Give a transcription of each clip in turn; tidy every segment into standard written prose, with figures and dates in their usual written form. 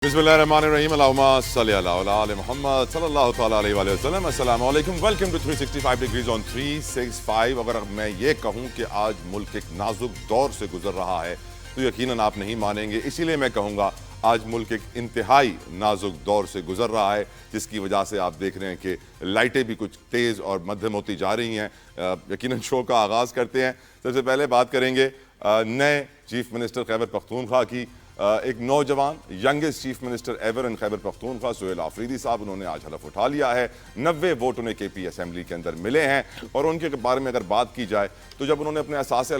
बिस्मिल्लाहिर्रहमानिर्रहीम अल्लाहुम्मा सल्ली अला आले मोहम्मद सल्लल्लाहु तआला अलैहि वसल्लम। अस्सलाम वालेकुम, वेलकम टू 365 डिग्रीज ऑन 365। अगर मैं ये कहूँ कि आज मुल्क एक नाजुक दौर से गुजर रहा है तो यकीनन आप नहीं मानेंगे। इसीलिए मैं कहूँगा आज मुल्क एक इंतहाई नाजुक दौर से गुजर रहा है, जिसकी वजह से आप देख रहे हैं कि लाइटें भी कुछ तेज़ और मध्यम होती जा रही हैं। यकीनन शो का आगाज़ करते हैं। सबसे पहले बात करेंगे नए चीफ मिनिस्टर खैबर पख्तूनख्वा की। एक नौजवान youngest chief minister ever in Khyber Pakhtunkhwa Suhail Afridi साहब, उन्होंने आज हलफ उठा लिया है। 90 वोट उन्हें केपी असेंबली के अंदर मिले हैं। और उनके बारे में अगर बात की जाए तो जब उन्होंने अपने असासे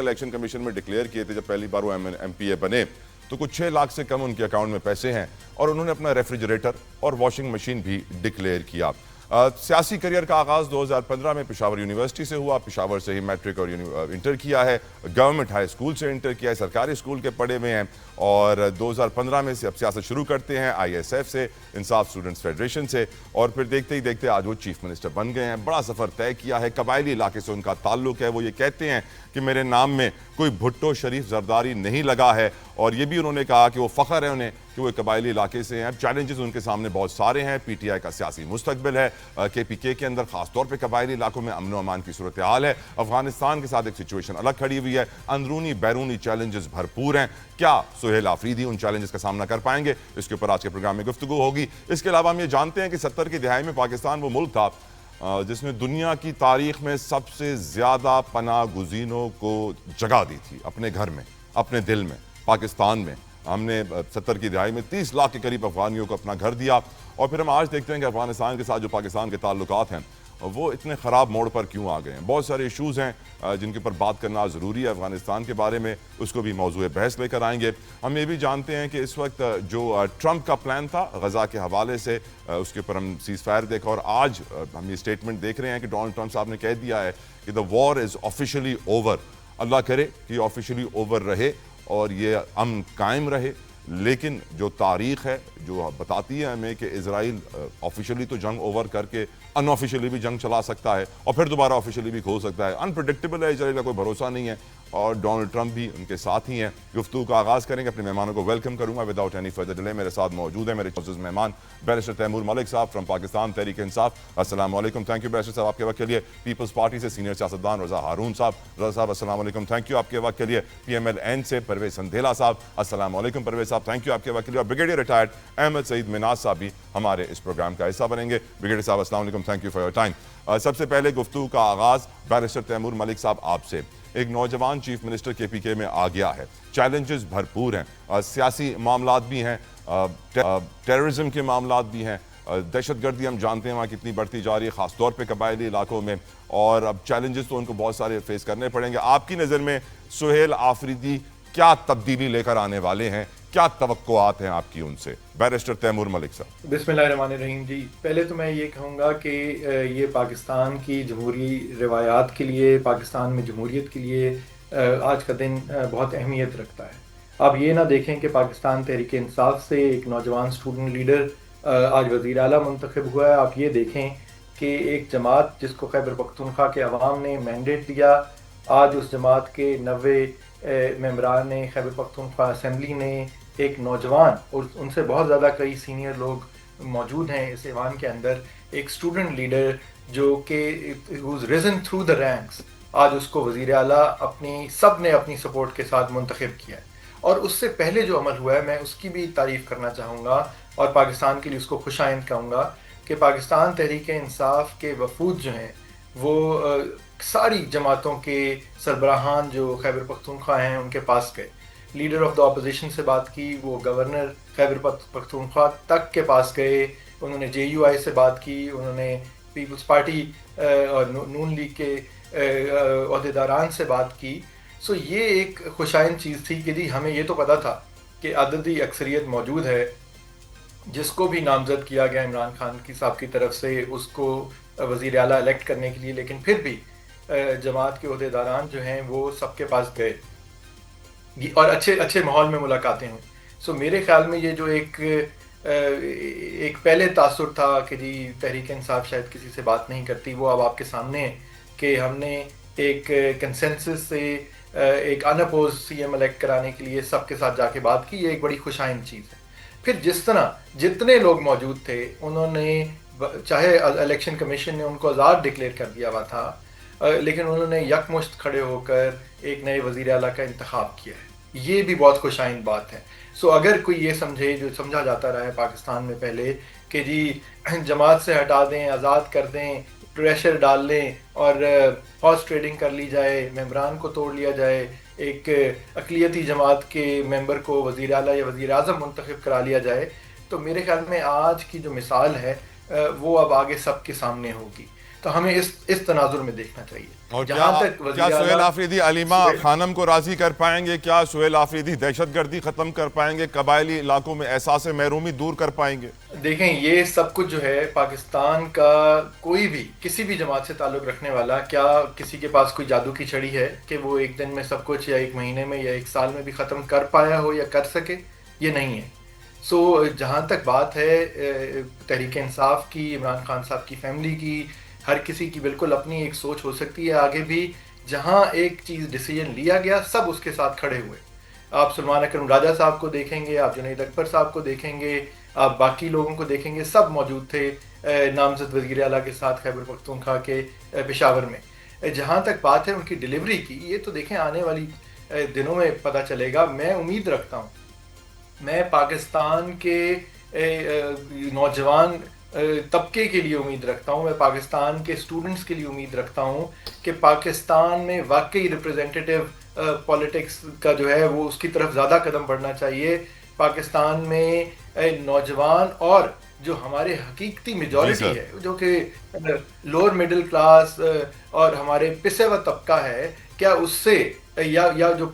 इलेक्शन कमीशन में डिक्लेयर किए थे, जब पहली बार वो MPA बने, तो कुछ 6 लाख से कम उनके अकाउंट में पैसे हैं। और उन्होंने अपना रेफ्रिजरेटर और वॉशिंग मशीन भी डिक्लेयर किया। सियासी करियर का आगाज़ 2015 में पेशावर यूनिवर्सिटी से हुआ। पेशावर से ही मैट्रिक और इंटर किया है। गवर्नमेंट हाई स्कूल से इंटर किया है, सरकारी स्कूल के पढ़े हुए हैं। और 2015 में से अब सियासत शुरू करते हैं ISF से, इंसाफ स्टूडेंट्स फेडरेशन से। और फिर देखते ही देखते आज वो चीफ मिनिस्टर बन गए हैं। बड़ा सफ़र तय किया है। कबायली इलाके से उनका ताल्लुक है। वो ये कहते हैं कि मेरे नाम में कोई भुट्टो शरीफ जरदारी नहीं लगा है। और ये भी उन्होंने कहा कि वो फ़ख्र है उन्हें कि वो कबायली इलाके से हैं। अब चैलेंजेस उनके सामने बहुत सारे हैं। PTI का सियासी मुस्तकबिल है। KPK के अंदर खासतौर पर कबायली इलाकों में अमन अमान की सूरत हाल है। अफगानिस्तान के साथ एक सिचुएशन अलग खड़ी हुई है। अंदरूनी बैरूनी चैलेंजेस भरपूर हैं। क्या सुहेल आफरीदी उन चैलेंजेस का सामना कर पाएंगे? इसके ऊपर आज के प्रोग्राम में गुफ्तगू होगी। इसके अलावा हम ये जानते हैं कि 70 की दिहाई में पाकिस्तान वो मुल्क था जिसने दुनिया की तारीख में सबसे ज़्यादा पनाह गुज़ीनों को जगह दी थी अपने घर में, अपने दिल में। पाकिस्तान में हमने 70 की दिहाई में 30 लाख के करीब अफगानियों को अपना घर दिया। और फिर हम आज देखते हैं कि अफगानिस्तान के साथ जो पाकिस्तान के ताल्लुकात हैं वो इतने ख़राब मोड़ पर क्यों आ गए हैं। बहुत सारे इशूज़ हैं जिनके ऊपर बात करना ज़रूरी है अफगानिस्तान के बारे में। उसको भी मौजूद बहस लेकर आएंगे। हम ये भी जानते हैं कि इस वक्त जो ट्रंप का प्लान था गज़ा के हवाले से, उसके ऊपर हम सीज़ फायर देखा। और आज हम ये स्टेटमेंट देख रहे हैं कि डोनाल्ड ट्रंप साहब ने कह दिया है कि the war is officially over. अल्लाह करे कि ऑफिशियली ओवर रहे और ये अमन कायम रहे। लेकिन जो तारीख़ है जो बताती है हमें कि इजराइल ऑफिशियली तो जंग ओवर करके अनऑफिशियली भी जंग चला सकता है और फिर दोबारा ऑफिशियली भी खोल सकता है। अनप्रडिक्टेबल है, इजराइल का कोई भरोसा नहीं है। और डोनाल्ड ट्रंप भी उनके साथ ही हैं। गुफ्तगू का आगाज़ करेंगे। अपने मेहमानों को वेलकम करूंगा विदाउट एनी फर्दर डिले। मेरे साथ मौजूद है मेरे चौजज़ मेहमान बैरिस्टर तैमूर मलिक साहब फ्रॉम पाकिस्तान तहरीक इंसाफ। अस्सलाम वालेकुम। थैंक यू बैरिस्टर साहब आपके वक्त के लिए। पीपल्स पार्टी से सीनियर सियासतदान रज़ा हारून साहब। रज़ा साहब अस्सलाम वालेकुम, थैंक यू आपके वक्त के लिए। PMLN से परवेज़ संधेला साहब, अस्सलाम वालेकुम परवेज़ साहब, थैंक यू आपके वक्त के लिए। और ब्रिगेडियर रिटायर्ड अहमद सईद मिनाज साहब भी हमारे इस प्रोग्राम का हिस्सा बनेंगे। ब्रिगेडियर साहब अस्सलाम वालेकुम, thank you for your time. सबसे पहले गुफ्तगू का आगाज़ बैरिस्टर तैमूर मलिक साहब आपसे। एक नौजवान चीफ मिनिस्टर KPK में आ गया है। चैलेंजेस भरपूर हैं। सियासी मामलात भी हैं, टेररिज्म के मामलात भी हैं। दहशतगर्दी हम जानते हैं वहाँ कितनी बढ़ती जा रही है, ख़ासतौर पे कबायली इलाकों में। और अब चैलेंजेस तो उनको बहुत सारे फेस करने पड़ेंगे। आपकी नज़र में सुहेल आफरीदी क्या तब्दीली लेकर आने वाले हैं? क्या तवक्कुआत हैं आपकी उनसे? बैरिस्टर तैमूर मलिक साहब। बिस्मिल्लाहिर्रहमानिर्रहीम जी, पहले तो मैं ये कहूँगा कि ये पाकिस्तान की जमहूरी रवायात के लिए, पाकिस्तान में जमहूरियत के लिए आज का दिन बहुत अहमियत रखता है। आप ये ना देखें कि पाकिस्तान तहरीक इंसाफ से एक नौजवान स्टूडेंट लीडर आज वज़ीर आला मुंतखब हुआ है। आप ये देखें कि एक जमात जिसको खैबर पख्तूनख्वा के अवाम ने मैंडेट दिया, आज उस जमात के 90 मेंबरान ने, खैबर पख्तूनख्वा असेंबली ने एक नौजवान और उनसे बहुत ज़्यादा कई सीनियर लोग मौजूद हैं इस ऐवान के अंदर, एक स्टूडेंट लीडर जो कि who's risen through the ranks, आज उसको वज़ीर आला सब ने अपनी सपोर्ट के साथ मुंतखब किया है। और उससे पहले जो अमल हुआ है मैं उसकी भी तारीफ़ करना चाहूँगा और पाकिस्तान के लिए उसको खुशाइंद कहूँगा कि पाकिस्तान तहरीक इंसाफ के वफूद जो हैं वो सारी जमातों के सरबराहान जो खैबर पख्तूनख्वा हैं उनके पास गए। लीडर ऑफ द अपोजिशन से बात की, वो गवर्नर खैबर पख्तूनख्वा तक के पास गए, उन्होंने JUI से बात की, उन्होंने पीपल्स पार्टी और नून लीग के अहदेदारान से बात की। सो ये एक खुशाइन चीज़ थी कि जी हमें ये तो पता था कि अददी अक्सरियत मौजूद है। जिसको भी नामज़द किया गया इमरान खान की साहब की तरफ से उसको वज़ीर आला इलेक्ट करने के लिए, लेकिन फिर भी जमात के अहदेदारान जो हैं वो सबके पास गए और अच्छे माहौल में मुलाकातें हुई। सो मेरे ख्याल में ये जो एक पहले तासुर था कि जी तहरीक इंसाफ शायद किसी से बात नहीं करती, वो अब आपके सामने है कि हमने एक कंसेंसस से एक अनअपोज CM इलेक्ट कराने के लिए सबके साथ जाके बात की। ये एक बड़ी खुशाइन चीज़ है। फिर जिस तरह जितने लोग मौजूद थे उन्होंने, चाहे इलेक्शन कमीशन ने उनको आज़ाद डिक्लेयर कर दिया हुआ था, लेकिन उन्होंने यकमुश्त खड़े होकर एक नए वज़ीर आला का इंतखाब किया है। ये भी बहुत खुशाइन बात है। सो अगर कोई ये समझे, जो समझा जाता रहा है पाकिस्तान में पहले, कि जी जमात से हटा दें, आज़ाद कर दें, प्रेशर डाल लें और हॉर्स ट्रेडिंग कर ली जाए, मेम्बरान को तोड़ लिया जाए, एक अक़लियती जमात के मेंबर को वज़ीर आला या वज़ीर आज़म मुंतखब करा लिया जाए, तो मेरे ख्याल में आज की जो मिसाल है वो अब आगे सबके सामने होगी। तो हमें इस तनाजुर में देखना चाहिए। और जहाँ तक क्या सुहेल आफरीदी अलीमा खानम को राजी कर पाएंगे? क्या सुहेल आफरीदी दहशतगर्दी खत्म कर पाएंगे? कबायली इलाकों में एहसास महरूमी दूर कर पाएंगे? देखें, ये सब कुछ जो है, पाकिस्तान का कोई भी किसी भी जमात से ताल्लुक़ रखने वाला, क्या किसी के पास कोई जादू की छड़ी है कि वो एक दिन में सब कुछ, या एक महीने में, या एक साल में भी ख़त्म कर पाया हो या कर सके? ये नहीं है। सो जहाँ तक बात है तहरीक इंसाफ की, इमरान खान साहब की फैमिली की, हर किसी की बिल्कुल अपनी एक सोच हो सकती है आगे भी। जहाँ एक चीज़ डिसीजन लिया गया, सब उसके साथ खड़े हुए। आप सलमान अकरम राजा साहब को देखेंगे, आप जुनैद अकबर साहब को देखेंगे, आप बाकी लोगों को देखेंगे, सब मौजूद थे नामजद वज़ीर आला के साथ खैबर पख्तूनख्वा के पेशावर में। जहाँ तक बात है उनकी डिलीवरी की, ये तो देखें आने वाली दिनों में पता चलेगा। मैं उम्मीद रखता हूँ, मैं पाकिस्तान के नौजवान तबके के लिए उम्मीद रखता हूँ, मैं पाकिस्तान के स्टूडेंट्स के लिए उम्मीद रखता हूँ कि पाकिस्तान में वाकई रिप्रेजेंटेटिव पॉलिटिक्स का जो है वो उसकी तरफ ज़्यादा कदम बढ़ना चाहिए। पाकिस्तान में नौजवान और जो हमारे हकीकती मेजॉरिटी है, जो कि लोअर मिडिल क्लास और हमारे पिसे हुआ तबका है, क्या उससे या जो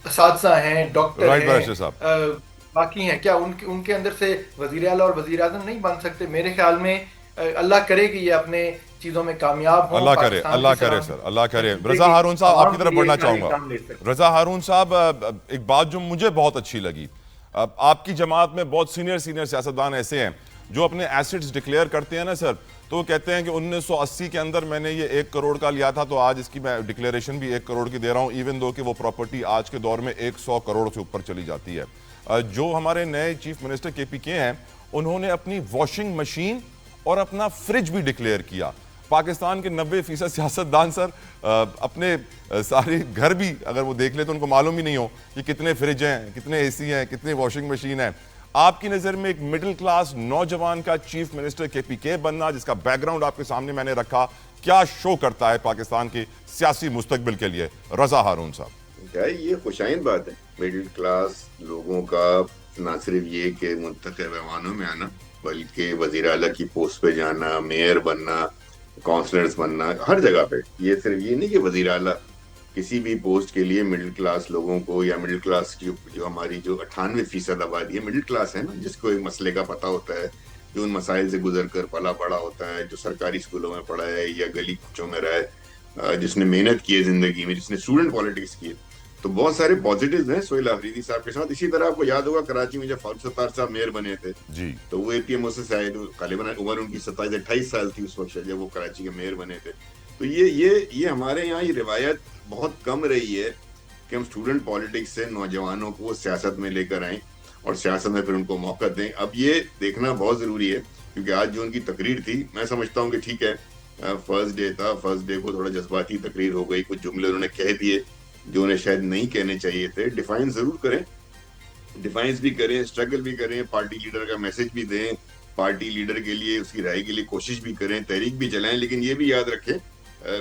असातिज़ा हैं, डॉक्टर हैं, बाकी हैं, क्या उनके अंदर से वज़ीर आला और वज़ीर आज़म नहीं बन सकते? मेरे ख्याल में अल्लाह करे कि ये अपने चीज़ों में कामयाब हों। अल्लाह करे, अल्लाह करे सर, अल्लाह करे। रज़ा हारून साहब, आपकी तरफ बढ़ना चाहूँगा। रज़ा हारून साहब, एक बात जो मुझे बहुत अच्छी लगी, आपकी जमात में बहुत सीनियर सियासतदान ऐसे हैं जो अपने एसेट्स डिक्लेयर करते हैं ना सर, तो वो कहते हैं कि 1980 के अंदर मैंने ये 1 करोड़ का लिया था, तो आज इसकी मैं डिक्लेरेशन भी 1 करोड़ की दे रहा हूँ, इवन दो कि वो प्रॉपर्टी आज के दौर में 100 करोड़ से ऊपर चली जाती है। जो हमारे नए चीफ मिनिस्टर KPK हैं, उन्होंने अपनी वॉशिंग मशीन और अपना फ्रिज भी डिक्लेयर किया। पाकिस्तान के 90% सियासतदान सर अपने सारे घर भी अगर वो देख ले तो उनको मालूम ही नहीं हो कि कितने फ्रिज हैं, कितने AC हैं, कितने वॉशिंग मशीन हैं। आपकी नज़र में एक मिडिल क्लास नौजवान का चीफ मिनिस्टर KPK बनना, जिसका बैकग्राउंड आपके सामने मैंने रखा, क्या शो करता है पाकिस्तान के सियासी मुस्तकबिल के लिए? रज़ा हारून साहब, क्या ये खुशाइन बात है मिडिल क्लास लोगों का, ना सिर्फ ये कि मुंतखब ऐवानों में आना, बल्कि वज़ीर आला की पोस्ट पे जाना, मेयर बनना, काउंसलर्स बनना, हर जगह पे। ये सिर्फ ये नहीं कि वज़ीर आला, किसी भी पोस्ट के लिए मिडिल क्लास लोगों को, या मिडिल क्लास की जो हमारी जो 98% आबादी है मिडिल क्लास है ना, जिसको एक मसले का पता होता है, जो उन मसाइल से गुजर कर पला पड़ा होता है, जो सरकारी स्कूलों में पढ़ा है या गली कुचों में रहा है, जिसने मेहनत की है जिंदगी में, जिसने स्टूडेंट पॉलिटिक्स की है, तो बहुत सारे पॉजिटिव्स हैं सुहेल आफरीदी साहब के साथ। इसी तरह आपको याद होगा कराची में जब फारूक सत्तार साहब मेयर बने थे जी, तो वो APMO से आए, तो गालिबन उम्र उनकी 27-28 साल थी उस वक्त जब वो कराची के मेयर बने थे। तो ये हमारे यहाँ ये रिवायत बहुत कम रही है कि हम स्टूडेंट पॉलिटिक्स से नौजवानों को सियासत में लेकर आए और सियासत में फिर उनको मौका दें। अब ये देखना बहुत जरूरी है, क्योंकि आज जो उनकी तकरीर थी, मैं समझता हूँ कि ठीक है, फर्स्ट डे था, फर्स्ट डे को थोड़ा जज्बाती तकरीर हो गई, कुछ जुमले उन्होंने कह दिए जो उन्हें शायद नहीं कहने चाहिए थे। डिफाइन जरूर करें, डिफाइंस भी करें, स्ट्रगल भी करें, पार्टी लीडर का मैसेज भी दें, पार्टी लीडर के लिए उसकी राय के लिए कोशिश भी करें, तहरीक भी चलाएं, लेकिन ये भी याद रखें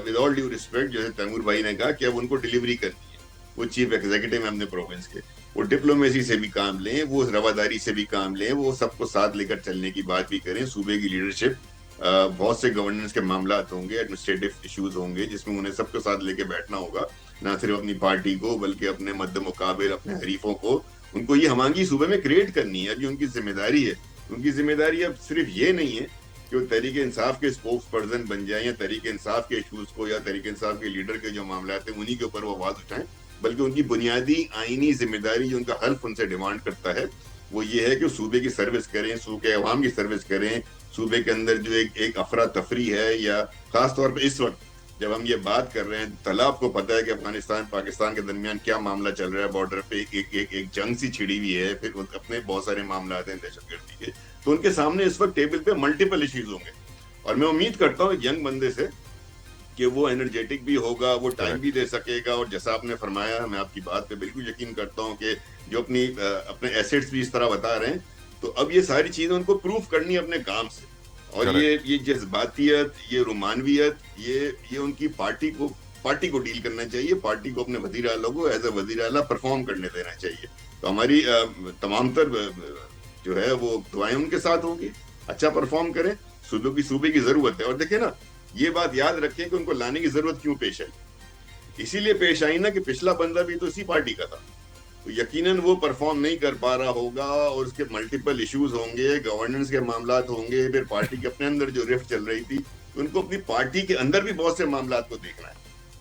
विद ऑल ड्यू रिस्पेक्ट, जैसे तैमूर भाई ने कहा कि अब उनको डिलीवरी करनी है, वो चीफ एग्जीक्यूटिव है अपने प्रोविंस के, वो डिप्लोमेसी से भी काम लें, वो रवादारी से भी काम लें, वो सबको साथ लेकर चलने की बात भी करें। सूबे की लीडरशिप, बहुत से गवर्नेंस के मामला होंगे, एडमिनिस्ट्रेटिव इश्यूज होंगे, जिसमें उन्हें सबके साथ लेके बैठना होगा, ना सिर्फ अपनी पार्टी को बल्कि अपने मद्दे मुकाबिल अपने हरीफों को। उनको ये हमांगी सूबे में क्रिएट करनी है, अभी उनकी जिम्मेदारी है। उनकी जिम्मेदारी अब सिर्फ ये नहीं है कि वो तहरीक इंसाफ के स्पोक्स पर्सन बन जाए, या तहरीक इंसाफ के इशूज को या तहरीक इंसाफ के लीडर के जो मामला हैं उन्हीं के ऊपर वो आवाज उठाएं, बल्कि उनकी बुनियादी आईनी जिम्मेदारी जो उनका हल्फ उनसे डिमांड करता है वो ये है कि सूबे की सर्विस करें, सूबे के अवाम की सर्विस करें। सूबे के अंदर जो एक अफरा तफरी है, या खास तौर पर इस वक्त जब हम ये बात कर रहे हैं, तला आपको पता है कि अफगानिस्तान पाकिस्तान के दरमियान क्या मामला चल रहा है, बॉर्डर पे एक जंग सी छिड़ी हुई है, फिर अपने बहुत सारे मामला हैं दहशतगर्दी के, तो उनके सामने इस वक्त टेबल पे मल्टीपल इश्यूज होंगे। और मैं उम्मीद करता हूँ यंग बंदे से कि वो एनर्जेटिक भी होगा, वो टाइम भी दे सकेगा, और जैसा आपने फरमाया, मैं आपकी बात पे बिल्कुल यकीन करता हूँ कि जो अपने एसेट्स भी इस तरह बता रहे हैं, तो अब ये सारी चीजें उनको प्रूफ करनी है अपने काम से। और ये जज्बातियत, ये रुमानवियत, ये उनकी पार्टी को डील करना चाहिए, पार्टी को अपने वजीर आला को एज ए वजीर आला परफॉर्म करने देना चाहिए। तो हमारी तमाम तर जो है वो दुआएं उनके साथ होगी, अच्छा परफॉर्म करें, सूबे की जरूरत है। और देखें ना, ये बात याद रखें कि उनको लाने की जरूरत क्यों पेश आई, इसीलिए पेश आई ना कि पिछला बंदा भी तो इसी पार्टी का था, तो यकीनन वो परफॉर्म नहीं कर पा रहा होगा, और उसके मल्टीपल इश्यूज होंगे, गवर्नेंस के मामलात होंगे, फिर पार्टी के अपने अंदर जो रिफ्ट चल रही थी, उनको अपनी पार्टी के अंदर भी बहुत से मामलात को देखना है।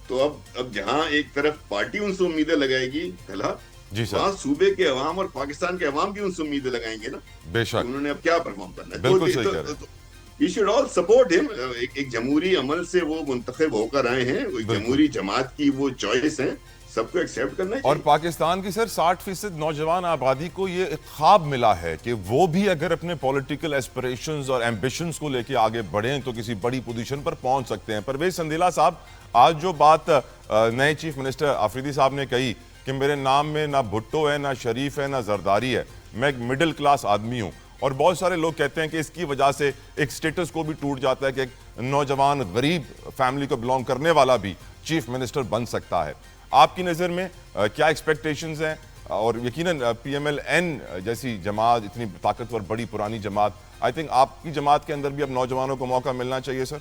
तो अब जहां एक तरफ पार्टी उनसे उम्मीदें लगाएगी तला, वहां सूबे के अवाम और पाकिस्तान के अवाम भी उनसे उम्मीदें लगाएंगे ना, बेशक उन्होंने अब क्या परफॉर्म करना है। बिल्कुल सही कह रहे हैं। We should all support him। एक जमहूरी अमल से वो मुंतखब होकर आए हैं, एक जमहूरी जमात की वो चॉइस है, सबको एक्सेप्ट करना चाहिए। और पाकिस्तान की सर 60% नौजवान आबादी को ये एक ख्वाब मिला है कि वो भी अगर अपने पॉलिटिकल एस्पिरेशंस और एम्बिशंस को लेके आगे बढ़ें तो किसी बड़ी पोजीशन पर पहुंच सकते हैं। परवेज संदीला साहब, आज जो बात नए चीफ मिनिस्टर आफरीदी साहब ने कही कि मेरे नाम में ना भुट्टो है, ना शरीफ है, ना जरदारी है, मैं एक मिडिल क्लास आदमी हूँ, और बहुत सारे लोग कहते हैं कि इसकी वजह से एक स्टेटस को भी टूट जाता है कि एक नौजवान गरीब फैमिली को बिलोंग करने वाला भी चीफ मिनिस्टर बन सकता है। आपकी नज़र में क्या एक्सपेक्टेशंस हैं? और यकीनन PMLN जैसी जमात, इतनी ताकतवर बड़ी पुरानी जमात, आई थिंक आपकी जमात के अंदर भी अब नौजवानों को मौका मिलना चाहिए सर।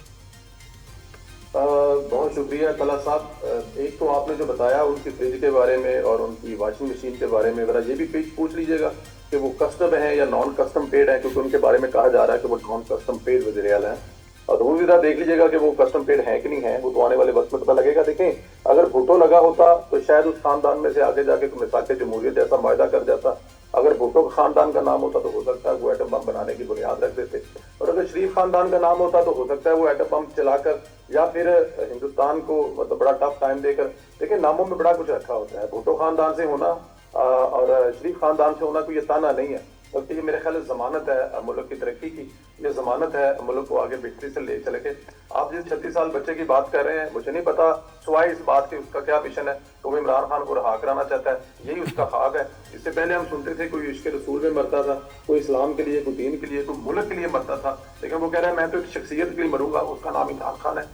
बहुत शुक्रिया तला साहब। एक तो आपने जो बताया उनकी फ्रिज के बारे में और उनकी वॉशिंग मशीन के बारे में, जरा ये भी पूछ लीजिएगा कि वो कस्टम है या नॉन कस्टम पेड है, क्योंकि उनके बारे में कहा जा रहा है कि वो नॉन कस्टम पेड वज़ीर आला है। और वो भी देख लीजिएगा कि वो कस्टम पेड है कि नहीं है, वो तो आने वाले वक्त में पता लगेगा। देखें, अगर भुट्टो लगा होता तो शायद उस खानदान में से आगे जाके मिसाक जमहूरियत जैसा वायदा कर जाता। अगर भुट्टो खानदान का नाम होता तो हो सकता है वो एटम बम बनाने की बुनियाद रख देते, और अगर शरीफ खानदान का नाम होता तो हो सकता है वो एटम बम चलाकर या फिर हिंदुस्तान को मतलब बड़ा टफ टाइम देकर। देखिए, नामों में बड़ा कुछ रखा होता है। भुट्टो खानदान से होना और शरीफ खानदान से होना कोई ये ताना नहीं है, बल्कि ये मेरे ख्याल जमानत है मुल्क की तरक्की की, ये जमानत है मुल्क को आगे बेहतरी से ले चले के। आप जिस 36 साल बच्चे की बात कर रहे हैं, मुझे नहीं पता सिवाय इस बात के उसका क्या मिशन है, तो वो इमरान खान को रहा कराना चाहता है, यही उसका ख्वाब है। इससे पहले हम सुनते थे कोई इश्क रसूल में मरता था, कोई इस्लाम के लिए, कोई दीन के लिए, कोई मुल्क के लिए मरता था, लेकिन वो कह रहा है मैं तो एक शख्सियत के लिए मरूंगा, उसका नाम इमरान खान है।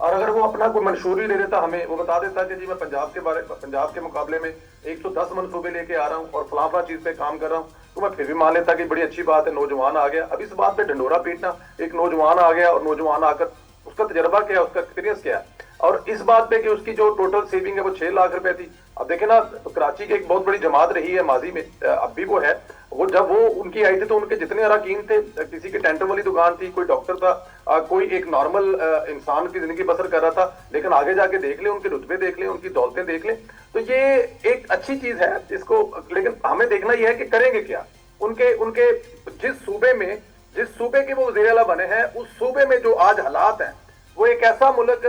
और अगर वो अपना कोई मंशूरी ले देता, हमें वो बता देता कि जी मैं पंजाब के मुकाबले में 110 मनसूबे लेके आ रहा हूँ और फलाफला चीज पे काम कर रहा हूँ, तो मैं फिर भी मान लेता कि बड़ी अच्छी बात है, नौजवान आ गया। अब इस बात पे ढंडोरा पीटना, एक नौजवान आ गया और नौजवान आकर उसका तजर्बा क्या है, उसका एक्सपीरियंस क्या है, और इस बात पे कि उसकी जो टोटल सेविंग है वो 6 लाख रुपए थी। अब देखे ना, तो कराची की एक बहुत बड़ी जमात रही है माजी में, अब भी वो है। वो जब वो उनकी आई थी तो उनके जितने अरकान थे, किसी की टेंटर वाली दुकान थी, कोई डॉक्टर था, कोई एक नॉर्मल इंसान की जिंदगी बसर कर रहा था। लेकिन आगे जाके देख ले, उनके रुतबे देख ले, उनकी दौलतें देख ले, तो ये एक अच्छी चीज है इसको। लेकिन हमें देखना यह है कि करेंगे क्या। उनके जिस सूबे के वो वज़ीर आला बने हैं, उस सूबे में जो आज हालात हैं, वो एक ऐसा मुल्क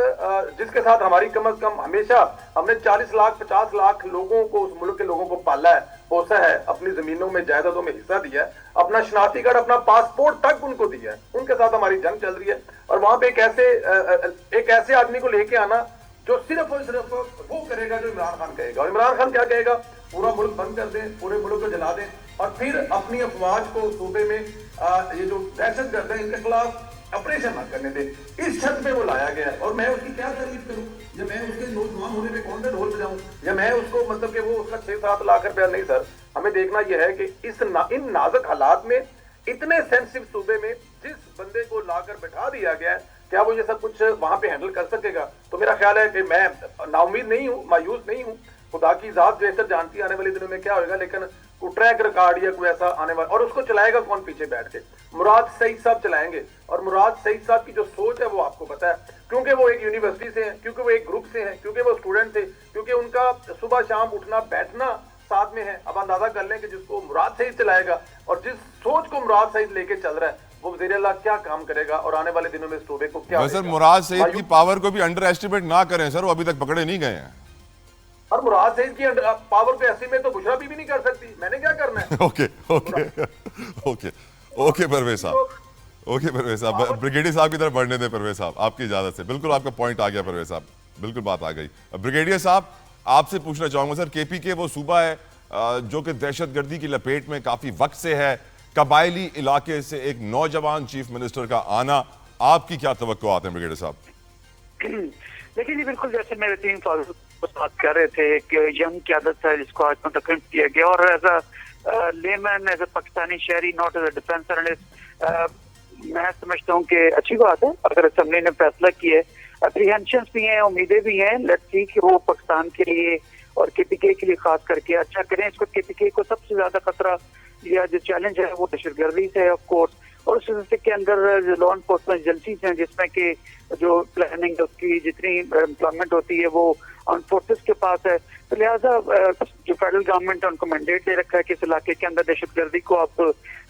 जिसके साथ हमारी कम अज कम हमेशा हमने 40 लाख 50 लाख लोगों को, उस मुल्क के लोगों को पाला है, पोसा है, अपनी जमीनों में जायदादों में हिस्सा दिया है, अपना शनाख्ती कार्ड, अपना पासपोर्ट तक उनको दिया है। उनके साथ हमारी जंग चल रही है, और वहां पे एक ऐसे आदमी को लेके आना जो सिर्फ और सिर्फ वो करेगा जो इमरान खान कहेगा। और इमरान खान क्या कहेगा, पूरा मुल्क बंद कर दें, पूरे मुल्क को जला दें, और फिर अपनी अफवाज को सूबे में ये जो दहशत गर्द है इनके खिलाफ ऑपरेशन ना करने दे। इस छत पे वो लाया गया है, और मैं उसकी क्या तारीफ करूं, या मैं उसके नौजवान होने पे कौन सा ढोल बजाऊं, या मैं उसको मतलब कि वो उसका 6-7 लाख रुपया। नहीं सर, हमें देखना यह है कि इन नाजुक हालात में, इतने सेंसिटिव सूबे में जिस बंदे को लाकर बैठा दिया गया है, क्या वो ये सब कुछ वहां पे हैंडल कर सकेगा। तो मेरा ख्याल है कि मैं नाउमीद नहीं हूँ, मायूस नहीं हूँ, खुदा की जात बेहतर जानती है आने वाले दिनों में क्या होगा। लेकिन कोई ट्रैक रिकॉर्ड या कोई ऐसा आने वाला, और उसको चलाएगा कौन पीछे बैठ के, मुराद सईद साहब चलाएंगे। और मुराद सईद साहब की जो सोच है वो आपको पता है, क्योंकि वो एक यूनिवर्सिटी से हैं, क्योंकि वो एक ग्रुप से हैं, क्योंकि वो स्टूडेंट थे, क्योंकि उनका सुबह शाम उठना बैठना साथ में है। अब अंदाजा कर लें कि जिसको मुराद सईद चलाएगा और जिस सोच को मुराद सईद लेके चल रहा है, वो वज़ीर आला क्या काम करेगा और आने वाले दिनों में इस टोबे को क्या सर मुराद सईद की पावर को भी अंडर एस्टिमेट ना करें सर, वो अभी तक पकड़े नहीं गए हैं। और मुराद सईद की पावर को ऐसे में तो बुशरा भी नहीं कर सकती, मैंने क्या करना है। Okay okay okay okay Parvez साहब, ओके परवेज साहब, ब्रिगेडियर साहब की तरफ बढ़ने दें परवेज साहब, आपकी इजाजत से। बिल्कुल आपका पॉइंट आ गया परवेज साहब, बिल्कुल बात आ गई। ब्रिगेडियर साहब आपसे पूछना चाहूंगा सर, केपीके वो सूबा है जो कि दहशतगर्दी की लपेट में काफी वक्त से है, कबायली इलाके से एक नौजवान चीफ मिनिस्टर का आना, आपकी क्या तवक्कुआत हैं ब्रिगेडियर साहब? देखिए जी, बिल्कुल जैसे मेरे 3 साल बात कर रहे थे कि यंग क्यादत है जिसको आज मुंतखब किया गया, और as a layman, as a Pakistani शहरी, not as a defence analyst, मैं समझता हूँ कि अच्छी बात है अगर असेंबली ने फैसला किया है। अप्रीहेंशंस भी हैं, उम्मीदें भी हैं, लेट्स सी कि वो पाकिस्तान के लिए और केपीके के लिए खास करके अच्छा करें। इसको केपीके को सबसे ज्यादा खतरा या जो चैलेंज है वो दहशतगर्दी से है ऑफ कोर्स, और उस सिलसिले के अंदर जो लॉ एनफोर्समेंट एजेंसीज हैं जिसमें कि जो प्लानिंग उसकी जितनी एम्प्लॉयमेंट होती है वो आर्म फोर्सेस के पास है, तो लिहाजा जो फेडरल गवर्नमेंट है उनको मैंडेट दे रखा है कि इस इलाके के अंदर दहशतगर्दी को आप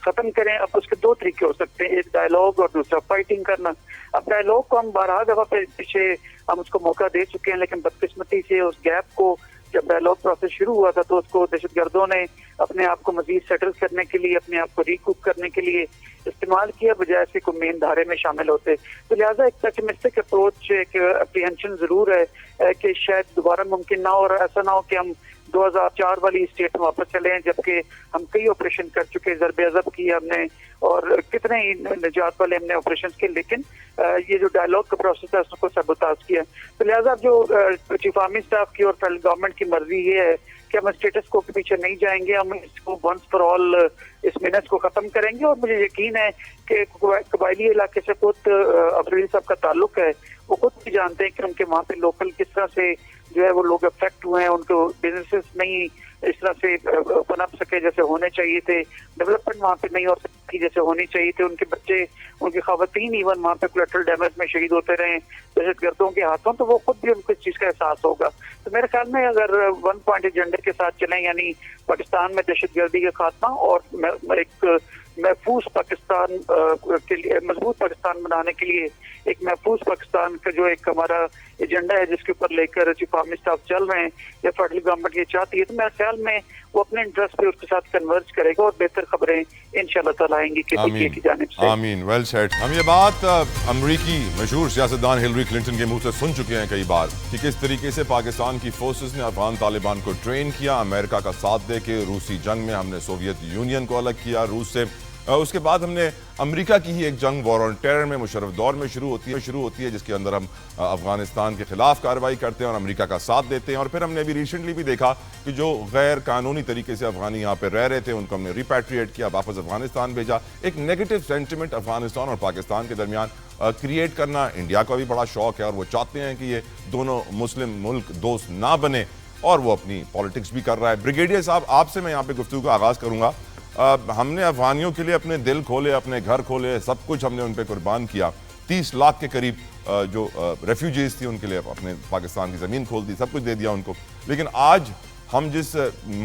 खत्म करें। अब उसके 2 तरीके हो सकते हैं, एक डायलॉग और दूसरा फाइटिंग करना। अब डायलॉग को हम 12 दफा पीछे हम उसको मौका दे चुके हैं, लेकिन बदकिस्मती से उस गैप को, जब डायलॉग प्रोसेस शुरू हुआ था तो उसको दहशतगर्दों ने अपने आप को मजीद सेटल करने के लिए, अपने आप को रिकूप करने के लिए इस्तेमाल किया, बजाय से कोई मेन धारे में शामिल होते। तो लिहाजा एक पेसिमिस्टिक अप्रोच, एक अप्रीहेंशन जरूर है कि शायद दोबारा मुमकिन ना हो, और ऐसा ना हो कि हम 2004 वाली स्टेट में वापस चले हैं, जबकि हम कई ऑपरेशन कर चुके, ज़रब-ए-अज़ब किए हमने और कितने ही निजात वाले हमने ऑपरेशन किए, लेकिन ये जो डायलॉग का प्रोसेस है उसको सबोताज किया। तो लिहाजा जो चीफ आर्मी स्टाफ की और फेडरल गवर्नमेंट की मर्जी ये है कि हम स्टेटस को के पीछे नहीं जाएंगे, हम इसको वंस फॉर ऑल इस मिनट को खत्म करेंगे। और मुझे यकीन है कि कबायली इलाके से खुद अफरीदी साहब का ताल्लुक है, वो खुद भी जानते हैं कि उनके वहाँ पे लोकल किस तरह से जो है वो लोग अफेक्ट हुए हैं, उनको बिजनेसेस नहीं इस तरह से पनप सके जैसे होने चाहिए थे, डेवलपमेंट वहाँ पे नहीं हो सकती जैसे होनी चाहिए थे, उनके बच्चे, उनकी खवातीन इवन वहाँ पे कोलेटरल डैमेज में शहीद होते रहे दहशतगर्दों के हाथों, तो वो खुद भी उनको इस चीज का एहसास होगा। तो मेरे ख्याल में अगर 1 पॉइंट एजेंडे के साथ चलें, यानी पाकिस्तान में दहशतगर्दी का खात्मा और एक महफूज पाकिस्तान के लिए, मजबूत पाकिस्तान बनाने के लिए एक महफूज पाकिस्तान का जो एक हमारा एजेंडा है जिसके ऊपर लेकर चीफ आर्मी स्टाफ चल रहे हैं या फेडरल गवर्नमेंट ये चाहती है, तो मेरे ख्याल में वो अपने इंटरेस्ट पे उसके साथ कन्वर्ज करेगा और बेहतर खबरें इंशाल्लाह ताला आएंगी केपीके की जानिब से। आमीन, वेल सेड। हम ये बात अमरीकी मशहूर सियासतदान हिलरी क्लिंटन के मुंह से सुन चुके हैं कई बार कि किस तरीके से पाकिस्तान की फोर्सेस ने अफगान तालिबान को ट्रेन किया, अमेरिका का साथ दे के रूसी जंग में हमने सोवियत यूनियन को अलग किया रूस से। उसके बाद हमने अमेरिका की ही एक जंग वॉर ऑन टेरर में मुशर्रफ दौर में शुरू होती है जिसके अंदर हम अफगानिस्तान के खिलाफ कार्रवाई करते हैं और अमेरिका का साथ देते हैं। और फिर हमने अभी रिसेंटली भी देखा कि जो गैर कानूनी तरीके से अफगानी यहाँ पे रह रहे थे उनको हमने रिपैट्रिएट किया, वापस अफगानिस्तान भेजा। एक नेगेटिव सेंटिमेंट अफगानिस्तान और पाकिस्तान के दरमियान क्रिएट करना इंडिया का भी बड़ा शौक है और वो चाहते हैं कि ये दोनों मुस्लिम मुल्क दोस्त ना बने और वो अपनी पॉलिटिक्स भी कर रहा है। ब्रिगेडियर साहब, आपसे मैं यहाँ पे गुफ्तगू का आगाज़ करूँगा। हमने अफगानियों के लिए अपने दिल खोले, अपने घर खोले, सब कुछ हमने उन पर कुर्बान किया। 30 लाख के करीब जो रेफ्यूजीज थी उनके लिए अपने पाकिस्तान की ज़मीन खोल दी, सब कुछ दे दिया उनको। लेकिन आज हम जिस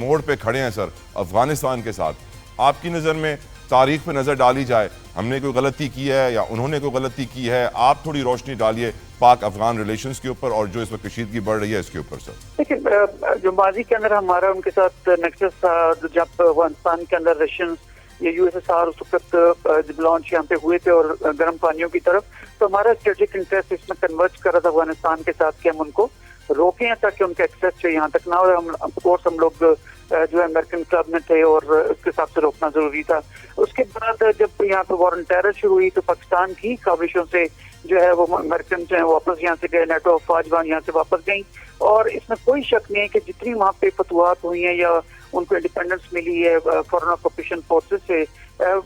मोड़ पे खड़े हैं सर अफगानिस्तान के साथ, आपकी नज़र में तारीख पे नज़र डाली जाए, हमने कोई गलती की है या उन्होंने कोई गलती की है, आप थोड़ी रोशनी डालिए पाक अफगान रिलेशंस के ऊपर और जो इस वक्त कशीदगी बढ़ रही है इसके ऊपर सर। देखिए, जो माजी के अंदर हमारा उनके साथ नेक्सस था, जब अफगानिस्तान के अंदर रशियंस या यूएसएसआर उस वक्त लॉन्च यहाँ पे हुए थे और गर्म पानियों की तरफ, तो हमारा स्ट्रेटेजिक इंटरेस्ट इसमें कन्वर्ज कर रहा था अफगानिस्तान के साथ कि हम उनको रोकें ताकि उनका एक्सेस जो यहाँ तक ना हो। हम ऑफकोर्स हम लोग जो है अमेरिकन क्लब में थे और उसके हिसाब से रोकना जरूरी था। उसके बाद जब यहाँ पे वॉर ऑन टेरर शुरू हुई तो पाकिस्तान की काविशों से जो है वो अमेरिकन जो है वापस यहाँ से गए, नेटो फौजवान यहाँ से वापस गई, और इसमें कोई शक नहीं है कि जितनी वहाँ पे फतवात हुई हैं या उनको इंडिपेंडेंस मिली है फॉरेन ऑक्यूपेशन फोर्सेस से,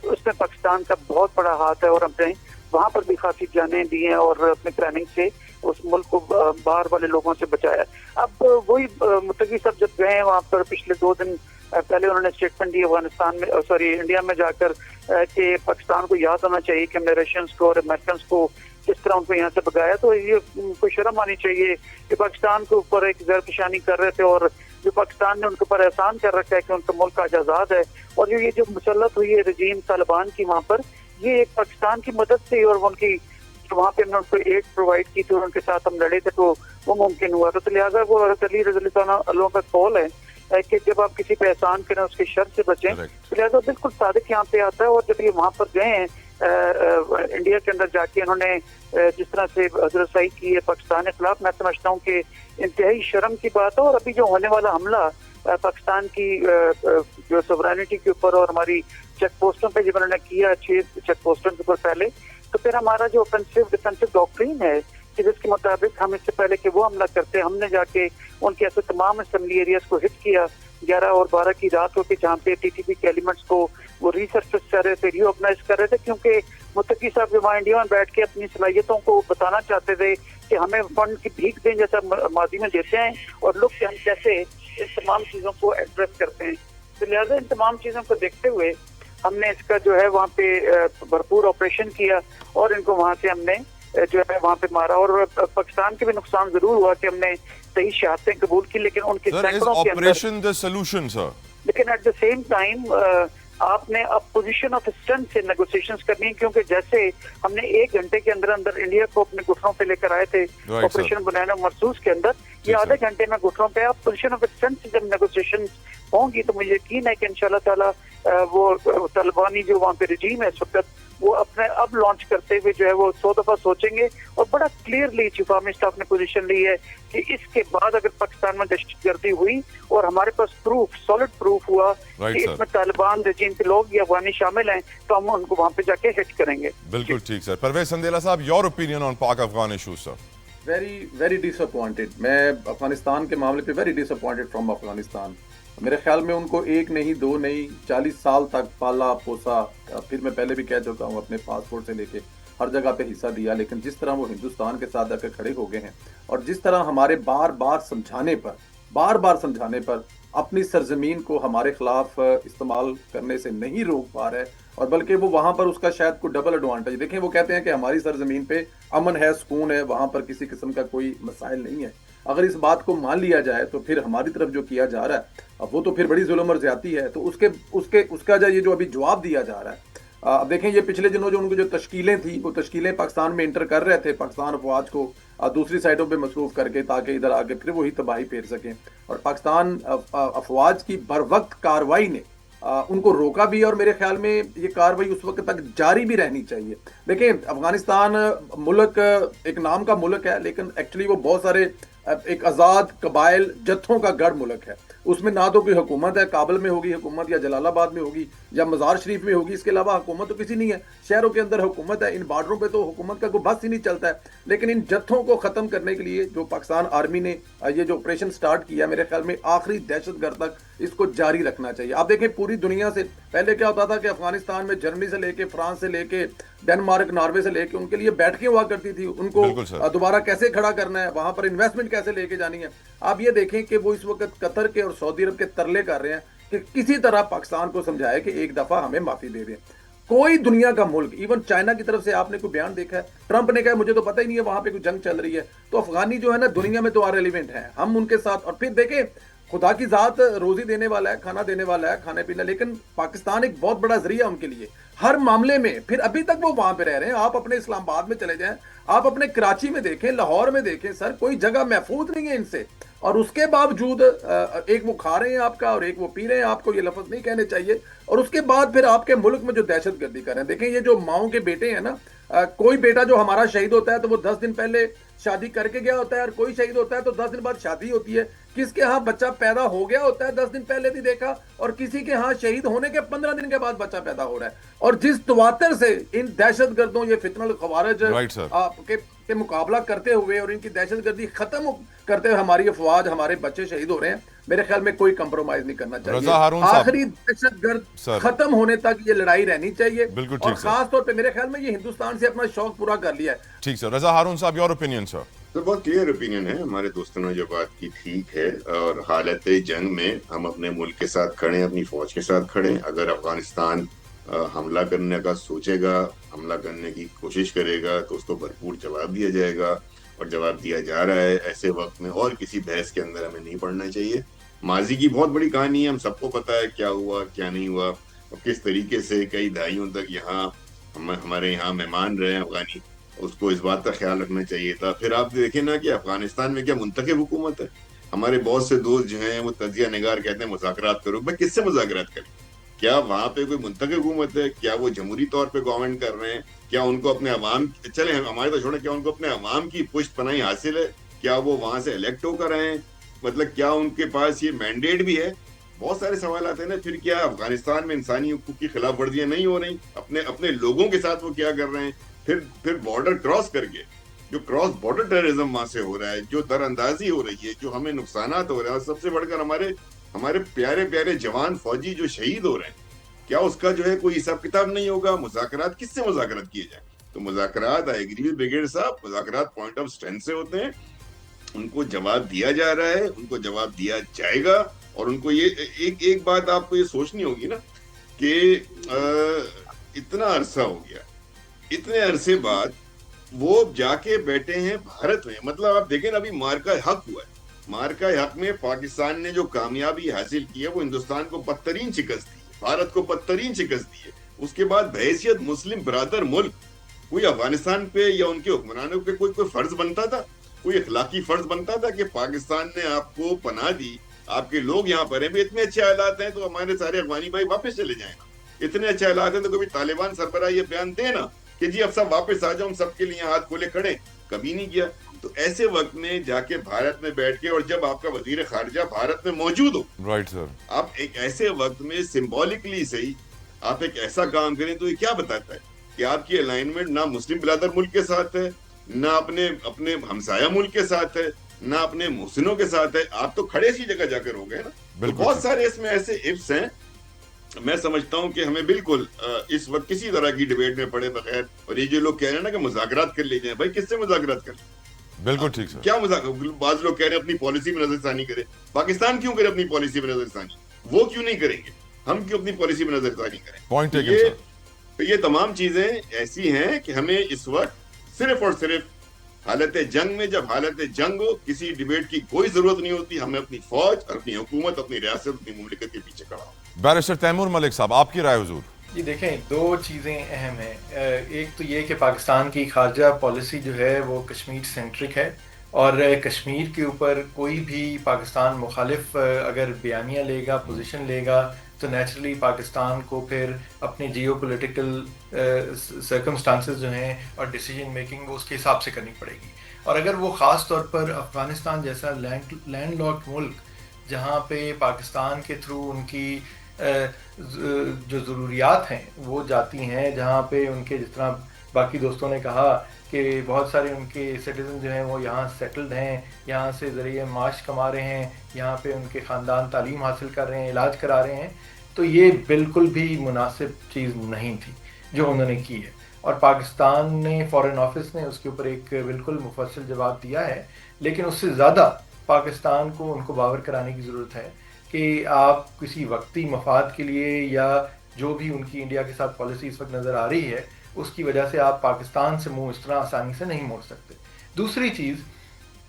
उसमें पाकिस्तान का बहुत बड़ा हाथ है और हमने वहाँ पर भी खासी जानें दी हैं और अपनी प्लानिंग से उस मुल्क को बाहर वाले लोगों से बचाया। अब वही मुत्तकी सब जब गए वहाँ पर पिछले 2 दिन पहले उन्होंने स्टेटमेंट दी अफगानिस्तान में, सॉरी इंडिया में जाकर कि पाकिस्तान को याद होना चाहिए कि हमने रशियंस को और अमेरिकन को किस तरह उनको यहाँ से भगाया। तो ये कोई शर्म आनी चाहिए कि पाकिस्तान के ऊपर एक ज़रपेशानी कर रहे थे और जो पाकिस्तान ने उनके ऊपर एहसान कर रखा है कि उनका मुल्क आज आज़ाद है, और ये जो मुसल्लत हुई है रजीम तालिबान की वहाँ पर, ये एक पाकिस्तान की मदद से और उनकी वहाँ पे हमने उनको एड प्रोवाइड की थी और उनके साथ हम लड़े थे, तो वो मुमकिन हुआ। तो लिहाजा वो हज़रत अली रज़ियल्लाहु अन्हु का कौल है कि जब आप किसी पे एहसान करें उसके शर से बचें। तो लिहाजा बिल्कुल सादिक यहाँ पे आता है। और जब ये वहाँ पर गए हैं इंडिया के अंदर जाके इन्होंने जिस तरह से हजरत सईद की है पाकिस्तान के खिलाफ, मैं समझता हूँ कि इंतहाई शर्म की बात है। और अभी जो होने वाला हमला पाकिस्तान की जो सोवरेनिटी के ऊपर और हमारी चेक पोस्टों पे जब उन्होंने किया 6 चेक पोस्टों के ऊपर पहले, तो फिर हमारा जो ऑफेंसिव डिफेंसिव डॉक्ट्रिन है कि जिसके मुताबिक हम इससे पहले कि वो हमला करते, हमने जाके उनके ऐसे तमाम असेंबली एरियाज को हिट किया 11 और 12 की रात होती, जहाँ पे टीटीपी के एलिमेंट्स को वो रिसर्फेस कर रहे थे, रीऑर्गेनाइज कर रहे थे, क्योंकि मुत्तकी साहब जो वहाँ इंडिया में बैठ के अपनी सलाहियतों को बताना चाहते थे कि हमें फंड की भीख दें जैसा माजी में देते हैं, और लोग हम कैसे इन तमाम चीज़ों को एड्रेस करते हैं। तो लिहाजा इन तमाम चीज़ों को देखते हुए हमने इसका जो है वहाँ पे भरपूर ऑपरेशन किया और इनको वहाँ से हमने जो है वहाँ पे मारा। और पाकिस्तान के भी नुकसान जरूर हुआ कि हमने सही शहादतें कबूल की, लेकिन उनके सैकड़ों के अंदर, लेकिन एट द सेम टाइम आपने अब पोजीशन ऑफ स्ट्रेंथ से नेगोशिएशंस करनी है, क्योंकि जैसे हमने 1 घंटे के अंदर अंदर इंडिया को अपने घुटनों पे लेकर आए थे ऑपरेशन बनाना मरसूस के अंदर, ये आधे घंटे में घुटनों पे आप पोजीशन ऑफ स्ट्रेंथ से जब नेगोशिएशन होंगी तो मुझे यकीन है कि इंशाल्लाह ताला वो तालिबानी जो वहाँ पे रजीम है इस वक्त, वो अपने अब लॉन्च करते हुए जो है वो 100 दफा सोचेंगे। और बड़ा क्लियरली चीफ आर्मी स्टाफ ने पोजीशन ली है कि इसके बाद अगर पाकिस्तान में दहशतगर्दी हुई और हमारे पास प्रूफ, सॉलिड प्रूफ हुआ कि इसमें तालिबान रजीम के लोग या अफगानी शामिल हैं, तो हम उनको वहाँ पे जाके हिट करेंगे। बिल्कुल ठीक सर। परवेज संदेला साहब, योर ओपिनियन ऑन पाक Afghan issue sir? Very disappointed. मैं अफगानिस्तान के मामले पे वेरी डिसअपॉइंटेड फ्रॉम अफगानिस्तान। मेरे ख्याल में उनको 1 नहीं 2 नहीं 40 साल तक पाला पोसा, फिर मैं पहले भी कह चुका हूँ, अपने पासपोर्ट से लेके हर जगह पे हिस्सा दिया, लेकिन जिस तरह वो हिंदुस्तान के साथ आकर खड़े हो गए हैं और जिस तरह हमारे बार बार समझाने पर अपनी सरजमीन को हमारे खिलाफ इस्तेमाल करने से नहीं रोक पा रहे, और बल्कि वो वहां पर उसका शायद कोई डबल एडवांटेज देखें। वो कहते हैं कि हमारी सरजमीन पे अमन है, सुकून है, वहां पर किसी किस्म का कोई मसाइल नहीं है। अगर इस बात को मान लिया जाए तो फिर हमारी तरफ जो किया जा रहा है अब वो तो फिर बड़ी जुल्म और ज्यादती है। तो उसका जो ये जो अभी जवाब दिया जा रहा है, अब देखें ये पिछले दिनों जो उनको जो तश्कीलें थी, वो तश्कीलें पाकिस्तान में इंटर कर रहे थे, पाकिस्तान अफवाज को दूसरी साइडों पे मसरूफ करके, ताकि इधर आके फिर वही तबाही फेर सकें। और पाकिस्तान अफवाज की बर वक्त कार्रवाई ने उनको रोका भी, और मेरे ख्याल में ये कार्रवाई उस वक्त तक जारी भी रहनी चाहिए। देखिए अफगानिस्तान मुल्क एक नाम का मुल्क है, लेकिन एक्चुअली वो बहुत सारे एक आज़ाद कबाइल जत्थों का गढ़ मुल्क है। उसमें ना तो कोई हुकूमत है, काबुल में होगी हुकूमत या जलालाबाद में होगी या मज़ार शरीफ में होगी, इसके अलावा हुकूमत तो किसी नहीं है। शहरों के अंदर हुकूमत है, इन बॉर्डरों पे तो हुकूमत का कोई बस ही नहीं चलता है। लेकिन इन जत्थों को ख़त्म करने के लिए जो पाकिस्तान आर्मी ने ये जो ऑपरेशन स्टार्ट किया, मेरे ख्याल में आखिरी दहशतगर्द तक इसको जारी रखना चाहिए। आप देखें पूरी दुनिया से पहले क्या होता था कि अफगानिस्तान में जर्मनी से लेके, फ्रांस से लेके, डेनमार्क, नॉर्वे से लेके उनके लिए बैठकें हुआ करती थी, उनको दोबारा कैसे खड़ा करना है, वहां पर इन्वेस्टमेंट कैसे लेके जानी है। आप ये देखें कि वो इस वक्त कतर के और सऊदी अरब के तरले कर रहे हैं कि किसी तरह पाकिस्तान को समझाए कि एक दफा हमें माफी दे दें। कोई दुनिया का मुल्क, इवन चाइना की तरफ से आपने कोई बयान देखा है? ट्रंप ने कहा मुझे तो पता ही नहीं है वहां पे कोई जंग चल रही है। तो अफगानी जो है ना दुनिया में तो अरेलिवेंट है, हम उनके साथ। और फिर देखें खुदा की जात रोजी देने वाला है, खाना देने वाला है, खाने पीने, लेकिन पाकिस्तान एक बहुत बड़ा जरिया उनके लिए हर मामले में। फिर अभी तक वो वहां पे रह रहे हैं। आप अपने इस्लामाबाद में चले जाएं, आप अपने कराची में देखें, लाहौर में देखें, सर कोई जगह महफूज नहीं है इनसे। और उसके बावजूद एक वो खा रहे हैं आपका और एक वो पी रहे हैं, आपको ये लफ्ज नहीं कहने चाहिए। और उसके बाद फिर आपके मुल्क में जो दहशतगर्दी कर रहे हैं, देखें ये जो माओ के बेटे हैं ना, कोई बेटा जो हमारा शहीद होता है तो वो 10 दिन पहले शादी करके गया होता है, और कोई शहीद होता है तो 10 दिन बाद शादी होती है। किसके यहाँ बच्चा पैदा हो गया होता है 10 दिन पहले भी देखा, और किसी के यहाँ शहीद होने के 15 दिन के बाद बच्चा पैदा हो रहा है। और जिस तवातर से इन दहशतगर्दों, ये फितनल खवारिज के मुकाबला करते हुए और इनकी दहशतगर्दी खत्म करते हुए हमारी अफवाज, हमारे बच्चे शहीद हो रहे हैं, मेरे ख्याल में कोई कंप्रोमाइज नहीं करना चाहिए। आखिरी दहशतगर्द खत्म होने तक ये लड़ाई रहनी चाहिए। बिल्कुल ठीक, और खास तौर पे मेरे ख्याल में ये हिंदुस्तान से अपना शौक पूरा कर लिया है। ठीक सर। रजा हारून साहब, योर ओपिनियन सर? तो बहुत क्लियर ओपिनियन है, हमारे दोस्तों ने जो बात की ठीक है। और हालत जंग में हम अपने मुल्क के साथ खड़े, अपनी फौज के साथ खड़े। अगर अफगानिस्तान हमला करने का सोचेगा, हमला करने की कोशिश करेगा, तो उसको भरपूर जवाब दिया जाएगा, और जवाब दिया जा रहा है। ऐसे वक्त में और किसी बहस के अंदर हमें नहीं पड़ना चाहिए। माजी की बहुत बड़ी कहानी है, हम सबको पता है क्या हुआ क्या नहीं हुआ, और किस तरीके से कई दहाइयों तक यहाँ हमारे यहाँ मेहमान रहे अफगानी, उसको इस बात का ख्याल रखना चाहिए था। फिर आप देखें ना कि अफगानिस्तान में क्या मुंतखब हुकूमत है। हमारे बहुत से दोस्त जो हैं वो तजिया निगार कहते हैं मुज़ाकरात करो। भाई किससे मुज़ाकरात करें? क्या वहां पे कोई मुंतखब हुकूमत है? क्या वो जमहूरी तौर पे गवर्नमेंट कर रहे हैं? क्या उनको अपने अवाम, चले हमारे तो छोड़े, क्या उनको अपने अवाम की पुष्ट पनाही हासिल है? क्या वो वहां से इलेक्ट होकर आए हैं? मतलब क्या उनके पास ये मैंडेट भी है? बहुत सारे सवाल आते हैं ना। फिर क्या अफगानिस्तान में इंसानी हुकूक की खिलाफ वर्जियां नहीं हो रही? अपने अपने लोगों के साथ वो क्या कर रहे हैं? फिर बॉर्डर क्रॉस करके जो क्रॉस बॉर्डर टेररिज्म वहां से हो रहा है, जो दरअंदाजी हो रही है, जो हमें नुकसानात हो रहे हैं, और सबसे बढ़कर हमारे हमारे प्यारे प्यारे जवान फौजी जो शहीद हो रहे हैं, क्या उसका जो है कोई हिसाब किताब नहीं होगा? मुज़ाकरात किससे मुज़ाकरात किए जाए? तो मुज़ाकरात, आई एग्री विद ब्रिगेड साहब, मुज़ाकरात पॉइंट ऑफ स्ट्रेंथ से होते हैं। उनको जवाब दिया जा रहा है, उनको जवाब दिया जाएगा। और उनको ये एक बात आपको ये सोचनी होगी ना कि इतना अरसा हो गया, इतने अरसे बाद वो जाके बैठे हैं भारत में। मतलब आप देखें ना, अभी मार्का हक हुआ है। मार्का हक में पाकिस्तान ने जो कामयाबी हासिल की है वो हिंदुस्तान को बदतरीन शिकस्त दी है, भारत को बदतरीन शिकस्त दी है। उसके बाद बहैसियत मुस्लिम बरादर मुल्क कोई अफगानिस्तान पे या उनके हुक्मरानों पे कोई फर्ज बनता था? कोई इखलाकी फर्ज बनता था कि पाकिस्तान ने आपको पनाह दी, आपके लोग यहाँ पर हैं, भी इतने अच्छे हालात हैं तो हमारे सारे अफगानी भाई वापस चले जाए ना। इतने अच्छे हालात हैं तो कभी तालिबान सरबराह ये बयान दे ना कि जी अब सब वापस आ जाओ, हम सबके लिए हाथ खोले खड़े। कभी नहीं किया। तो ऐसे वक्त में जाके भारत में बैठ के, और जब आपका वजीर खारजा भारत में मौजूद हो, राइट सर, आप एक ऐसे वक्त में सिंबॉलिकली सही आप एक ऐसा काम करें, तो ये क्या बताता है कि आपकी अलाइनमेंट ना मुस्लिम बिरादर मुल्क के साथ है, ना अपने अपने हमसाया मुल्क के साथ है, ना अपने मुहसिनों के साथ है। आप तो खड़े सी जगह जाकर हो गए ना। तो बहुत सारे इसमें ऐसे इफ्स हैं। मैं समझता हूं कि हमें बिल्कुल इस वक्त किसी तरह की डिबेट में पड़े बगैर, और ये जो लोग कह रहे हैं ना कि मुज़ाकरात कर लीजिए, भाई किससे मुज़ाकरात कर? बिल्कुल ठीक सर। क्या मजाक? बाज लोग कह रहे हैं अपनी पॉलिसी में नजरसानी करे। पाकिस्तान क्यों करे अपनी पॉलिसी में नजरसानी? वो क्यों नहीं करेंगे? हम क्यों अपनी पॉलिसी में नजरसानी करें? पॉइंट तो टेकन सर। ये तमाम चीजें ऐसी हैं कि हमें इस वक्त सिर्फ और सिर्फ हालत जंग में, जब हालत जंग हो, किसी डिबेट की कोई जरूरत नहीं होती। हमें अपनी फौज, अपनी हुकूमत, अपनी रियासत, अपनी मुमलिकत के पीछे खड़ा हो। बैरिस्टर तैमूर मलिक साहब, आपकी राय हुजूर। जी देखें, दो चीज़ें अहम हैं। एक तो ये कि पाकिस्तान की खारजा पॉलिसी जो है वो कश्मीर सेंट्रिक है, और कश्मीर के ऊपर कोई भी पाकिस्तान मुखालिफ अगर बयानिया लेगा, पोजीशन लेगा, तो नेचुरली पाकिस्तान को फिर अपनी जियो पोलिटिकल सर्कमस्टांसेस जो हैं और डिसीजन मेकिंग वो उसके हिसाब से करनी पड़ेगी। और अगर वो ख़ास तौर पर अफ़गानिस्तान जैसा लैंडलॉक्ड मुल्क, जहाँ पे पाकिस्तान के थ्रू उनकी जो ज़रूरियात हैं वो जाती हैं, जहाँ पे उनके, जिस तरह बाकी दोस्तों ने कहा कि बहुत सारे उनके सिटीज़न जो हैं वो यहाँ सेटल्ड हैं, यहाँ से ज़रिए माश कमा रहे हैं, यहाँ पे उनके ख़ानदान तालीम हासिल कर रहे हैं, इलाज करा रहे हैं, तो ये बिल्कुल भी मुनासिब चीज़ नहीं थी जो उन्होंने की है। और पाकिस्तान ने, फ़ॉरेन ऑफिस ने उसके ऊपर एक बिल्कुल मुफस्सिल जवाब दिया है। लेकिन उससे ज़्यादा पाकिस्तान को उनको बावर कराने की ज़रूरत है कि आप किसी वक्ती मफाद के लिए, या जो भी उनकी इंडिया के साथ पॉलिसी इस वक्त नज़र आ रही है, उसकी वजह से आप पाकिस्तान से मुंह इस तरह आसानी से नहीं मोड़ सकते। दूसरी चीज़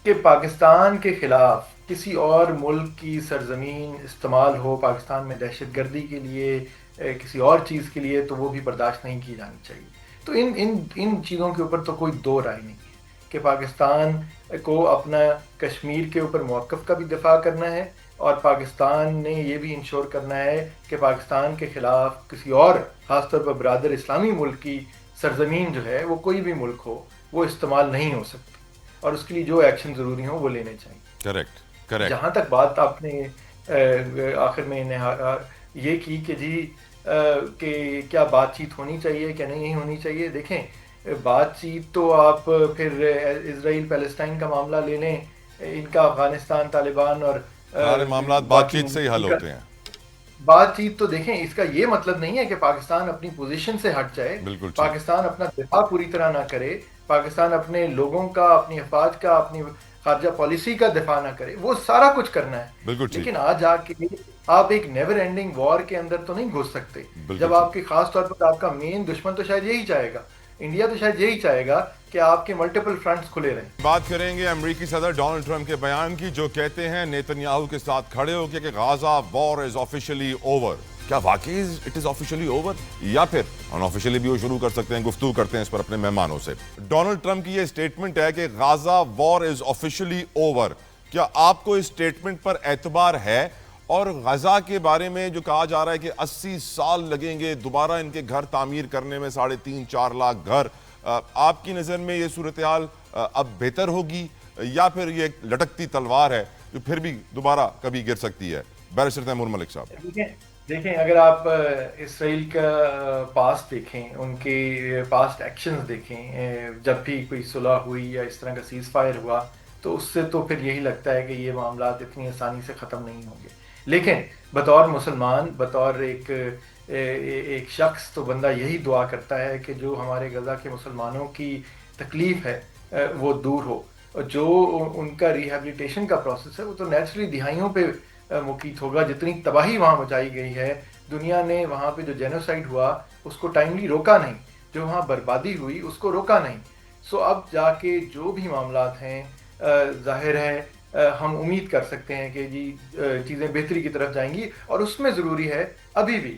कि पाकिस्तान के ख़िलाफ़ किसी और मुल्क की सरजमीन इस्तेमाल हो पाकिस्तान में दहशतगर्दी के लिए, किसी और चीज़ के लिए, तो वो भी बर्दाश्त नहीं की जानी चाहिए। तो इन चीज़ों के ऊपर तो कोई दो राय नहीं है कि पाकिस्तान को अपना कश्मीर के ऊपर मौक़िफ़ का भी दिफा करना है, और पाकिस्तान ने ये भी इंश्योर करना है कि पाकिस्तान के ख़िलाफ़ किसी और, ख़ासतौर पर बरादर इस्लामी मुल्क की सरजमीन जो है, वो कोई भी मुल्क हो, वो इस्तेमाल नहीं हो सकती, और उसके लिए जो एक्शन ज़रूरी हो वो लेने चाहिए। करेक्ट। जहाँ तक बात आपने आखिर में ये की कि जी कि क्या बातचीत होनी चाहिए, क्या नहीं होनी चाहिए। देखें, बातचीत तो आप फिर इजराइल पैलेस्टाइन का मामला ले लें, इनका अफगानिस्तान, तालिबान और सारे मामला बातचीत से ही हल होते हैं। बातचीत तो देखें, इसका ये मतलब नहीं है कि पाकिस्तान अपनी पोजीशन से हट जाए, पाकिस्तान अपना दिफा पूरी तरह ना करे, पाकिस्तान अपने लोगों का, अपनी हिफाज का, अपनी खारजा पॉलिसी का दिफा ना करे, वो सारा कुछ करना है। लेकिन आज आके आप एक नेवर एंडिंग वॉर के अंदर तो नहीं घुस सकते, जब आपके खास तौर पर आपका मेन दुश्मन तो शायद यही चाहेगा, इंडिया तो शायद यही चाहेगा कि आपके मल्टीपल फ्रंट्स खुले रहें। बात करेंगे अमेरिकी सदर डोनाल्ड ट्रंप के बयान की, जो कहते हैं नेतन्याहू के साथ खड़े होकर कि Gaza war is officially over. क्या वाकई इट इज ऑफिशियली ओवर, या फिर अनऑफिशियली भी वो शुरू कर सकते हैं, गुफ्तगू करते हैं इस पर अपने मेहमानों से। डोनाल्ड ट्रंप की ये स्टेटमेंट है कि Gaza war is officially over, क्या आपको इस स्टेटमेंट पर एतबार है? और गजा के बारे में जो कहा जा रहा है कि 80 साल लगेंगे दोबारा इनके घर तामीर करने में, 3.5-4 लाख घर, आपकी नज़र में ये सूरत हाल अब बेहतर होगी या फिर ये लटकती तलवार है जो फिर भी दोबारा कभी गिर सकती है? बैरिस्टर तैमूर मलिक साहब। देखें, अगर आप इसराइल का पास्ट देखें, उनके पास्ट एक्शंस देखें, जब भी कोई सुलह हुई या इस तरह का सीज फायर हुआ, तो उससे तो फिर यही लगता है कि ये मामला इतनी आसानी से ख़त्म नहीं होंगे। लेकिन बतौर मुसलमान, बतौर एक शख्स, तो बंदा यही दुआ करता है कि जो हमारे गज़ा के मुसलमानों की तकलीफ़ है वो दूर हो, और जो उनका रिहेबिलिटेशन का प्रोसेस है वो तो नेचुरली दिहाइयों पे मुकीत होगा। जितनी तबाही वहाँ मचाई गई है, दुनिया ने वहाँ पे जो जेनोसाइड हुआ उसको टाइमली रोका नहीं, जो वहाँ बर्बादी हुई उसको रोका नहीं। सो अब जाके जो भी मामलात हैं, जाहिर है हम उम्मीद कर सकते हैं कि जी चीज़ें बेहतरी की तरफ जाएंगी। और उसमें ज़रूरी है अभी भी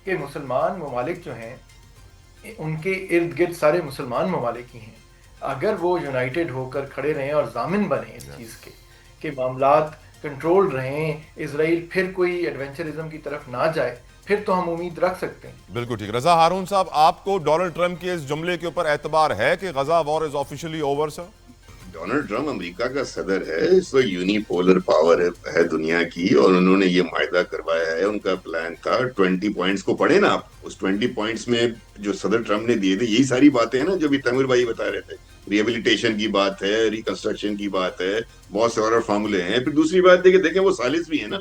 कि मुसलमान ममालिक जो हैं उनके इर्द गिर्द सारे मुसलमान ममालिक ही हैं, अगर वो यूनाइटेड होकर खड़े रहें और जामिन बने इस चीज़ के मामलात कंट्रोल रहें, इजराइल फिर कोई एडवेंचरिज्म की तरफ ना जाए, फिर तो हम उम्मीद रख सकते हैं। बिल्कुल ठीक। रजा हारून साहब, आपको डोनाल्ड ट्रंप के इस जुमले के ऊपर एतबार है कि Gaza war is officially over? Sir, Donald Trump America का सदर है, इस वक्त यूनिपोलर पावर है दुनिया की, और उन्होंने ये मायदा करवाया है। उनका प्लान था 20 पॉइंट्स को पढ़े ना आप, उस 20 पॉइंट्स में जो सदर ट्रंप ने दिए थे यही सारी बातें हैं ना जो भी तैमूर भाई बता रहे थे। रिहेबिलिटेशन की बात है, रिकंस्ट्रक्शन की बात है, बहुत से और फार्मूले हैं। फिर दूसरी बात है कि देखें वो सालिस भी है ना,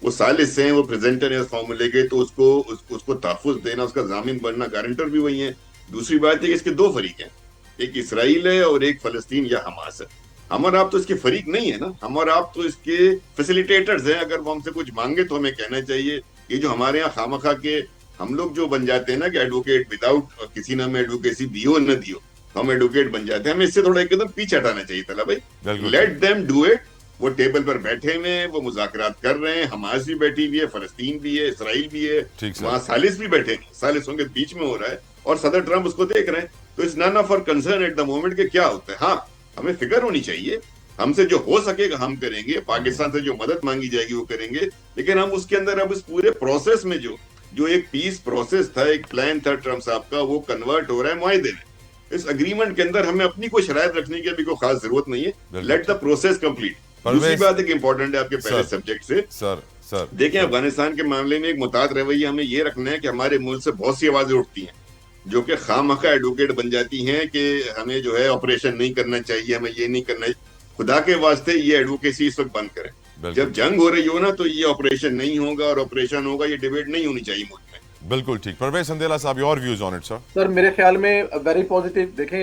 वो सालिस हैं, वो प्रेजेंटर है उस फार्मूले के, तो उसको तहफ़्फ़ुज़ देना, उसका जामिन बनना, गारंटर भी वही है। दूसरी बात है कि इसके दो फरीक हैं, एक इसराइल है और एक फलस्तीन या हमास है। हम और आप तो इसके फरीक नहीं है ना, हम और आप तो इसके फैसिलिटेटर्स हैं। अगर वो हमसे कुछ मांगे तो हमें कहना चाहिए। ये जो हमारे यहाँ खामखा के हम लोग जो बन जाते हैं ना कि एडवोकेट विदाउट किसी नाम में एडवोकेसी दियो न दियो, हम एडवोकेट बन जाते हैं। हमें इससे थोड़ा एकदम पीछे हटाना चाहिए था भाई। Let them do it. वो टेबल पर बैठे हुए हैं, वो मुज़ाकरात कर रहे हैं, हमास भी बैठी हुई है, फलस्तीन भी है, इसराइल भी है, वहां सालिस भी बैठे हैं, सालिसों के बीच में हो रहा है और सदर ट्रंप उसको देख रहे हैं। तो it's none of our concern at the moment के क्या होता है। हाँ, हमें फिक्र होनी चाहिए, हमसे जो हो सकेगा हम करेंगे, पाकिस्तान से जो मदद मांगी जाएगी वो करेंगे, लेकिन हम उसके अंदर अब इस पूरे प्रोसेस में जो एक पीस प्रोसेस था, एक प्लान था ट्रंप साहब का, वो कन्वर्ट हो रहा है मुआहदे में। इस अग्रीमेंट के अंदर हमें अपनी कोई शरायत रखने की अभी कोई खास जरूरत नहीं है। Let the process complete. दूसरी बात एक इंपॉर्टेंट है आपके पहले सब्जेक्ट से, सर देखें, अफगानिस्तान के मामले में एक मुताद रवैया हमें ये रखना है कि हमारे मुल्क से बहुत सी आवाजें उठती हैं जो कि खामखा एडवोकेट बन जाती हैं कि हमें जो है ऑपरेशन नहीं करना चाहिए, हमें ये नहीं करना चाहिए। खुदा के वास्ते ये एडवोकेसी इस वक्त बंद करें। जब जंग हो रही हो ना तो ये ऑपरेशन नहीं होगा, और ऑपरेशन होगा, ये डिबेट नहीं होनी चाहिए मुल्क में। बिल्कुल ठीक। परवेज संदेला साहब, your views on it sir. Sir, मेरे ख्याल में वेरी पॉजिटिव। देखें,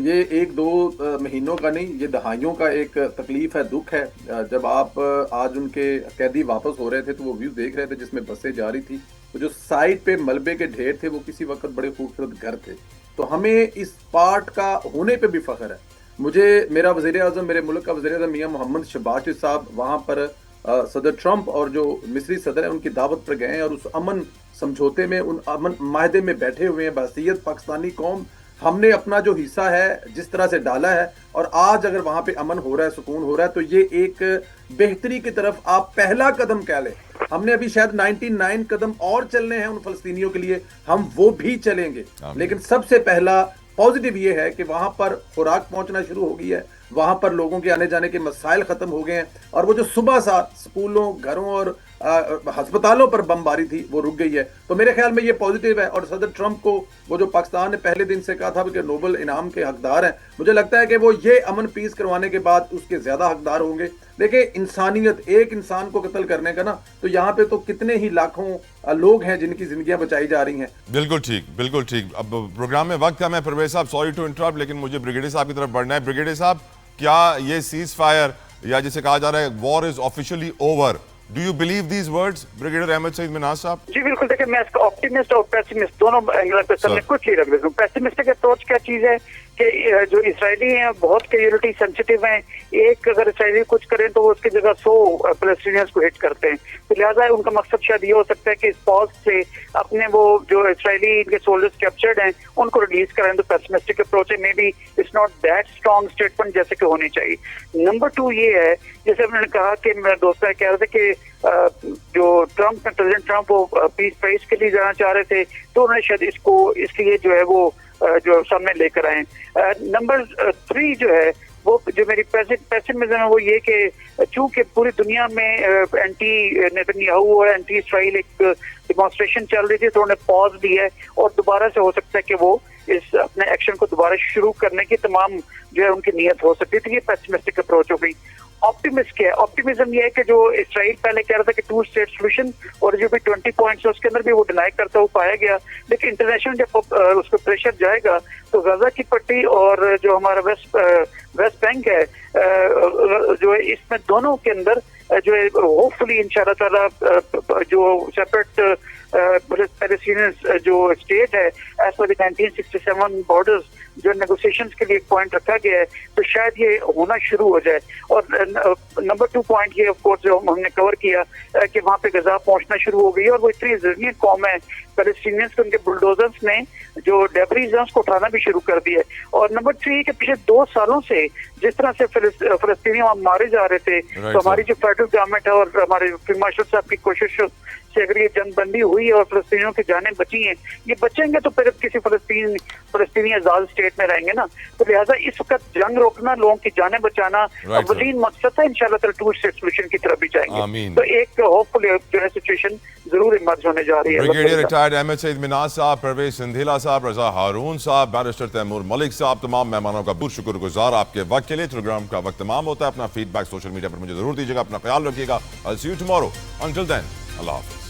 ये 1-2 महीनों का नहीं, ये दहाइयों का एक तकलीफ है, दुख है। जब आप आज उनके कैदी वापस हो रहे थे तो वो व्यू देख रहे थे जिसमें बसें जा रही थी, तो जो साइड पे मलबे के ढेर थे वो किसी वक्त बड़े खूबसूरत घर थे। तो हमें इस पार्ट का होने पे भी फख्र है। मुझे मेरा वज़ीर आज़म, मेरे मुल्क का वज़ीर आज़म मियां मोहम्मद शहबाज साहब वहाँ पर सदर ट्रंप और जो मिस्री सदर है उनकी दावत पर गए हैं और उस अमन समझौते में, उन अमन माहदे में बैठे हुए हैं। बहसीयत पाकिस्तानी कौम हमने अपना जो हिस्सा है जिस तरह से डाला है, और आज अगर वहाँ पे अमन हो रहा है, सुकून हो रहा है, तो ये एक बेहतरी की तरफ आप पहला कदम कह लें। हमने अभी शायद 99 कदम और चलने हैं उन फलस्तीनियों के लिए, हम वो भी चलेंगे। लेकिन सबसे पहला पॉजिटिव ये है कि वहां पर खुराक पहुंचना शुरू हो गई है, वहां पर लोगों के आने जाने के मसाइल खत्म हो गए हैं, और वो जो सुबह सा स्कूलों, घरों और अस्पतालों पर बमबारी थी वो रुक गई है। तो मेरे ख्याल में ये पॉजिटिव है। और सदर ट्रंप को, वो जो पाकिस्तान ने पहले दिन से कहा था कि नोबल इनाम के हकदार हैं, मुझे लगता है कि वो ये अमन पीस करवाने के बाद उसके ज्यादा हकदार होंगे। देखिए, इंसानियत, एक इंसान को कत्ल करने का ना, तो यहाँ पे तो कितने ही लाखों लोग हैं जिनकी जिंदगियां बचाई जा रही हैं। बिल्कुल ठीक, बिल्कुल ठीक। अब प्रोग्राम में वक्त है, मैं परवेज साहब सॉरी टू इंटरप्ट, लेकिन मुझे ब्रिगेडियर साहब की तरफ बढ़ना है। ब्रिगेडियर साहब, क्या ये सीज फायर या जिसे कहा जा रहा है war is officially over, do you believe these words? Brigadier Ahmed Saeed Minaj साहब। जी बिल्कुल। देखिए, मैं इसका ऑप्टिमिस्ट और पेसिमिस्ट दोनों एंगल पे सबने क्विकली रख देता हूँ। पेसिमिस्टिक अप्रोच क्या चीज है कि जो इसराइली हैं बहुत कैजुअलिटी सेंसिटिव हैं। एक अगर इसराइली कुछ करें तो वो उसकी जगह 100 पैलेस्टीनियंस को हिट करते हैं। तो लिहाजा उनका मकसद शायद ये हो सकता है कि इस पॉज से अपने वो जो इसराइली इनके सोल्जर्स कैप्चर्ड हैं उनको रिलीज करें। तो पेसिमिस्टिक अप्रोच है, may be it's not that strong statement जैसे कि होनी चाहिए। नंबर 2 ये है, जैसे उन्होंने कहा कि मेरे दोस्त कह रहे थे कि जो प्रेसिडेंट ट्रंप वो पीस प्राइस के लिए जाना चाह रहे थे, तो उन्होंने शायद इसके लिए जो है वो जो सामने लेकर आए। नंबर 3 जो है वो जो मेरी पेसिमिज्म है वो ये कि चूंकि पूरी दुनिया में एंटी नेतन्याहू और एंटी इसराइल एक डिमॉन्स्ट्रेशन चल रही थी, तो उन्होंने पॉज दी है और दोबारा से हो सकता है कि वो इस अपने एक्शन को दोबारा शुरू करने की तमाम जो है उनकी नीयत हो सकती थी। ये पेसिमिस्टिक अप्रोच हो गई। ऑप्टिमिस्ट क्या है? ऑप्टिमिज्म ये है कि जो इसराइल पहले कह रहा था कि 2 स्टेट सॉल्यूशन और जो भी 20 पॉइंट्स है उसके अंदर भी वो डिनाई करता हुआ पाया गया, लेकिन इंटरनेशनल जब उस पर प्रेशर जाएगा तो गाजा की पट्टी और जो हमारा वेस्ट बैंक है जो है इसमें दोनों के अंदर जो है होपफुली इंशाल्लाह ताला जो सेपरेट पैलेस्टीनियन जो स्टेट है एज पर 1967 बॉर्डर्स जो नेगोशिएशंस के लिए एक पॉइंट रखा गया है, तो शायद ये होना शुरू हो जाए। और नंबर 2 पॉइंट ये ऑफ कोर्स जो हमने कवर किया कि वहाँ पे गजा पहुंचना शुरू हो गई और वो इतनी रेजिलिएंट कौम है पैलेस्टीनियंस के, उनके बुलडोजर्स ने जो डेब्रीज हैं उसको उठाना भी शुरू कर दिया है। और नंबर 3 के पिछले 2 सालों से जिस तरह से फलस्तीनी वहाँ मारे जा रहे थे, तो हमारी जो फेडरल गवर्नमेंट है और हमारे फील्ड मार्शल साहब की कोशिश से अगर ये जंगबंदी हुई है और फलस्तीनियों की जानें बची हैं, ये बचेंगे तो फिर किसी फलस्तीनी आजाद स्टेट में रहेंगे ना। तो लिहाजा इस वक्त जंग रोकना, लोगों की जानें बचाना अवलीन मकसद है। इंशाल्लाह ताला 2 स्टेट सॉल्यूशन की तरफ भी जाएंगे। तो एक होपफुली जो है सिचुएशन जरूर इमर्ज होने जा रही है। ब्रिगेडियर रिटायर्ड अहमद सईद मिनाज साहब, परवेज सिंधीला साहब, रजा हारून साहब, बैरिस्टर तैमूर मलिक साहब, तमाम मेहमानों का बहुत शुक्रगुजार आपके वक्त के लिए। प्रोग्राम का वक्त तमाम होता है। अपना फीडबैक सोशल मीडिया पर मुझे जरूर दीजिएगा। अपना ख्याल रखिएगा। I see you tomorrow. Until then, अल्लाह हाफिज।